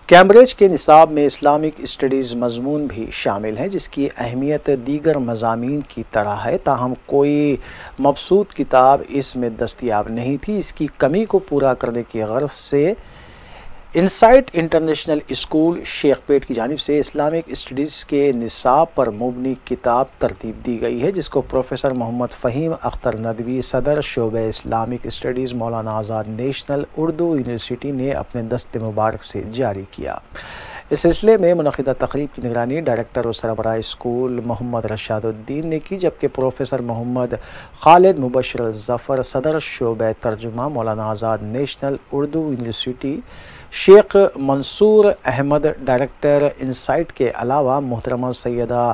Cambridge के निसाब में Islamic studies मजमून भी शामिल है, जिसकी अहमियत दीगर मज़ामीन की तरह है, ताहम कोई मबसूत किताब इसमें दस्तयाब नहीं थी। इसकी कमी को पूरा करने की गर्ज से इनसाइट इंटरनेशनल स्कूल शेखपेट की जानिब से इस्लामिक स्टडीज़ के निसाब पर मुबनी किताब तरतीब दी गई है, जिसको प्रोफेसर मोहम्मद फ़हीम अख्तर नदवी, सदर शोबे इस्लामिक स्टडीज़, मौलाना आज़ाद नेशनल उर्दू यूनिवर्सिटी ने अपने दस्ते मुबारक से जारी किया। इस सिलसिले में मुनक़िदा तक़रीब की निगरानी डायरेक्टर और सरबराह स्कूल मोहम्मद रशादुद्दीन ने की, जबकि प्रोफेसर मोहम्मद खालिद मुबशर ज़फ़र, सदर शोबे तर्जुमा, Maulana Azad national Urdu university, Sheikh Mansoor Ahmad director Insight के अलावा मोहतरमा Syeda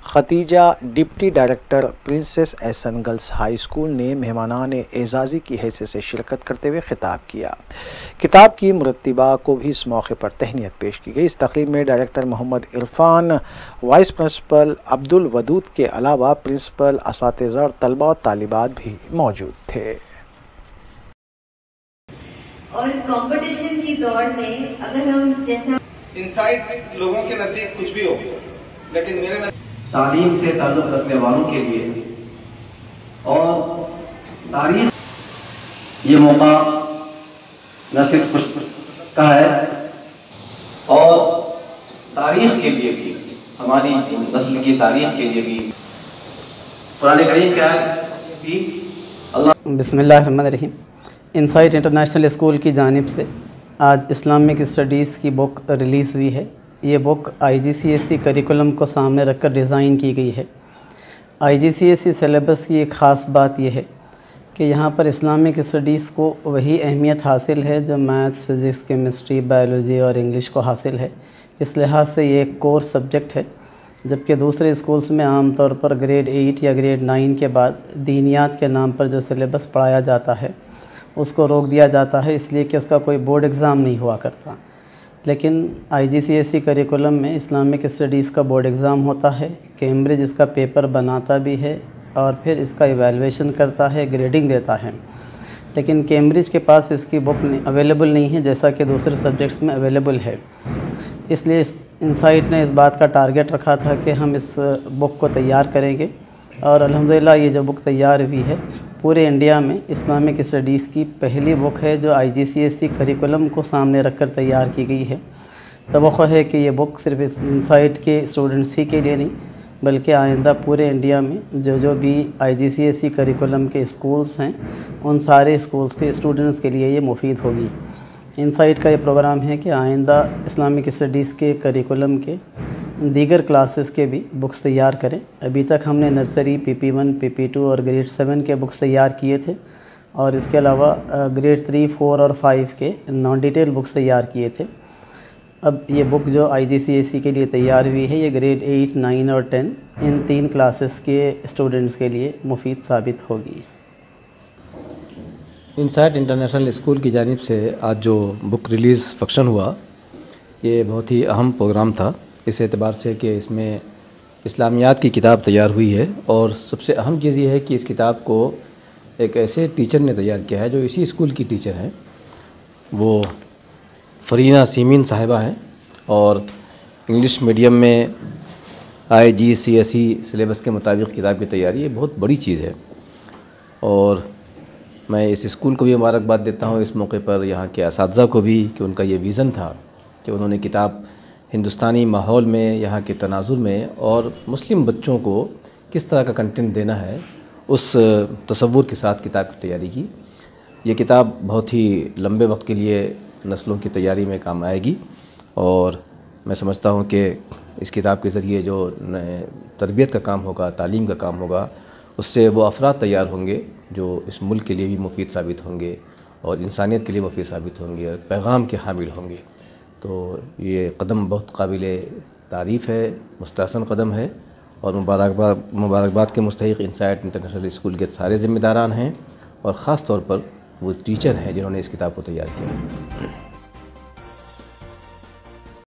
Khatija deputy director princess Ehsan girls high school ने मेहमानान एजाज़ी की हैसियत से शिरकत करते हुए खिताब किया। किताब की मुरत्तिबा को भी इस मौके पर तहनीत पेश की गई। इस तकरीब में director Mohammad Irfan, vice principal Abdul Wadood के अलावा प्रिंसिपल, असातिज़ा और तलबा और तालिबात भी मौजूद थे। और कंपटीशन की दौड़ में अगर हम जैसा इनसाइट लोगों के नजदीक कुछ भी हो, लेकिन मेरे तालीम से ताल्लुक रखने वालों के लिए और तारीख, ये मौका न सिर्फ खुश का है और तारीख के लिए भी, हमारी नस्ल की तारीख के लिए भी कुरान करीम क्या है। अल्लाह बिस्मिल्लाहिर्रहमानिर्रहीम। इनसाइट इंटरनेशनल स्कूल की जानिब से आज इस्लामिक स्टडीज़ की बुक रिलीज़ हुई है। ये बुक IGCSE करिकुलम को सामने रखकर डिज़ाइन की गई है। IGCSE सिलेबस की एक ख़ास बात यह है कि यहाँ पर इस्लामिक स्टडीज़ को वही अहमियत हासिल है जो मैथ्स, फ़िज़िक्स, केमिस्ट्री, बायोलॉजी और इंग्लिश को हासिल है। इस लिहाज से ये एक कोर सब्जेक्ट है, जबकि दूसरे स्कूल्स में आम तौर पर ग्रेड 8 या ग्रेड 9 के बाद दीनियात के नाम पर जो सिलेबस पढ़ाया जाता है उसको रोक दिया जाता है, इसलिए कि उसका कोई बोर्ड एग्ज़ाम नहीं हुआ करता। लेकिन IGCSE करिकुलम में इस्लामिक स्टडीज़ का बोर्ड एग्ज़ाम होता है। कैम्ब्रिज इसका पेपर बनाता भी है और फिर इसका इवैल्यूएशन करता है, ग्रेडिंग देता है। लेकिन कैम्ब्रिज के पास इसकी बुक अवेलेबल नहीं है, जैसा कि दूसरे सब्जेक्ट्स में अवेलेबल है। इसलिए इनसाइट ने इस बात का टारगेट रखा था कि हम इस बुक को तैयार करेंगे और अल्हम्दुलिल्लाह ये जो बुक तैयार हुई है पूरे इंडिया में इस्लामिक स्टडीज़ की पहली बुक है जो IGCSE करिकुलम को सामने रखकर तैयार की गई है। तवक्को है कि ये बुक सिर्फ इनसाइट के स्टूडेंट्स ही के लिए नहीं, बल्कि आइंदा पूरे इंडिया में जो भी IGCSE करिकुलम के स्कूल्स हैं उन सारे स्कूल्स के स्टूडेंट्स के लिए ये मुफीद होगी। इनसाइट का ये प्रोग्राम है कि आइंदा इस्लामिक स्टडीज़ के करिकुलम के दीगर क्लासेस के भी बुक्स तैयार करें। अभी तक हमने नर्सरी, PP1, PP2 और ग्रेड 7 के बुक्स तैयार किए थे और इसके अलावा ग्रेड 3, 4 और 5 के नॉन डिटेल बुक्स तैयार किए थे। अब ये बुक जो IGCSE के लिए तैयार हुई है ये ग्रेड 8, 9 और 10 इन 3 क्लासेस के स्टूडेंट्स के लिए मुफीद साबित होगी। इनसाइट इंटरनेशनल स्कूल की जानिब से आज जो बुक रिलीज़ फंक्शन हुआ ये बहुत ही अहम प्रोग्राम था, इस एतबार से कि इसमें इस्लामियात की किताब तैयार हुई है और सबसे अहम चीज़ ये है कि इस किताब को एक ऐसे टीचर ने तैयार किया है जो इसी स्कूल की टीचर हैं, वो फरीना सीमीन साहिबा हैं और इंग्लिश मीडियम में IGCSE सिलेबस के मुताबिक किताब की तैयारी ये बहुत बड़ी चीज़ है। और मैं इस स्कूल को भी मुबारकबाद देता हूँ इस मौके पर, यहाँ के असातिज़ा को भी, कि उनका ये विज़न था कि उन्होंने किताब हिंदुस्तानी माहौल में, यहाँ के तनाजुर में और मुस्लिम बच्चों को किस तरह का कंटेंट देना है उस तसव्वुर के साथ किताब की तैयारी की। ये किताब बहुत ही लंबे वक्त के लिए नस्लों की तैयारी में काम आएगी और मैं समझता हूँ कि इस किताब के ज़रिए जो तरबियत का काम होगा, तालीम का काम होगा, उससे वो अफराद तैयार होंगे जो इस मुल्क के लिए भी मुफीद साबित होंगे और इंसानियत के लिए मुफीद साबित होंगे और पैगाम के हामिल होंगे। तो ये कदम बहुत काबिल तारीफ़ है, मुस्तहसन कदम है और मुबारकबाद के मुस्तहिक़ इनसाइट इंटरनेशनल स्कूल के सारे ज़िम्मेदारान हैं और ख़ास तौर पर वो टीचर हैं जिन्होंने इस किताब को तैयार किया।